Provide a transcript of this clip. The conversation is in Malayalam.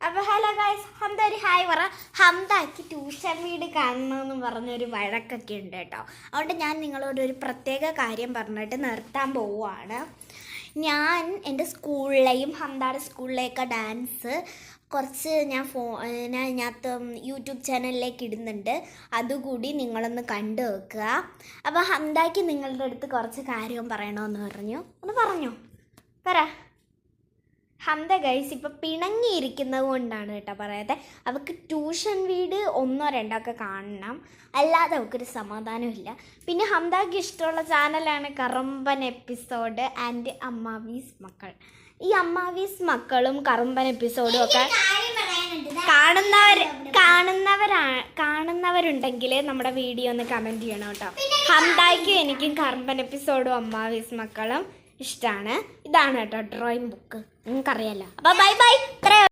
അപ്പോൾ ഹലോ ഗൈസ്, ഹംദ ഒരു ഹായ് പറ. ഹംദയ്ക്ക് ട്യൂഷൻ വീട് കാണണമെന്ന് പറഞ്ഞൊരു വഴക്കൊക്കെ ഉണ്ട് കേട്ടോ. അതുകൊണ്ട് ഞാൻ നിങ്ങളോട് ഒരു പ്രത്യേക കാര്യം പറഞ്ഞിട്ട് നിർത്താൻ പോവുകയാണ്. ഞാൻ എൻ്റെ സ്കൂളിലെയും ഹംദയുടെ സ്കൂളിലെയൊക്കെ ഡാൻസ് കുറച്ച് ഞാൻ ഇതിനകത്ത് യൂട്യൂബ് ചാനലിലേക്ക് ഇടുന്നുണ്ട്. അതുകൂടി നിങ്ങളൊന്ന് കണ്ടു വെക്കുക. അപ്പോൾ ഹംദയ്ക്ക് നിങ്ങളുടെ അടുത്ത് കുറച്ച് കാര്യം പറയണമെന്ന് പറഞ്ഞു. ഒന്ന് പറഞ്ഞോ, പറ. ഹംദ ഗൈസ് ഇപ്പോൾ പിണങ്ങിയിരിക്കുന്നത് കൊണ്ടാണ് കേട്ടോ പറയാതെ. അവൾക്ക് ട്യൂഷൻ വീട് 1-2 ഒക്കെ കാണണം, അല്ലാതെ അവൾക്കൊരു സമാധാനമില്ല. പിന്നെ ഹംദയ്ക്ക് ഇഷ്ടമുള്ള ചാനലാണ് കറമ്പൻ എപ്പിസോഡ് ആൻഡ് അമ്മാവീസ് മക്കൾ. ഈ അമ്മാവീസ് മക്കളും കറമ്പൻ എപ്പിസോഡും ഒക്കെ കാണുന്നവരുണ്ടെങ്കിൽ നമ്മുടെ വീഡിയോ ഒന്ന് കമൻറ്റ് ചെയ്യണം കേട്ടോ. ഹംദയ്ക്കും എനിക്കും കറമ്പൻ എപ്പിസോഡും അമ്മാവീസ് മക്കളും ഇഷ്ടമാണ്. ഇതാണ് കേട്ടോ ഡ്രോയിങ് ബുക്ക്, നിങ്ങൾക്കറിയാലോ. അപ്പോൾ ബൈ ബൈ.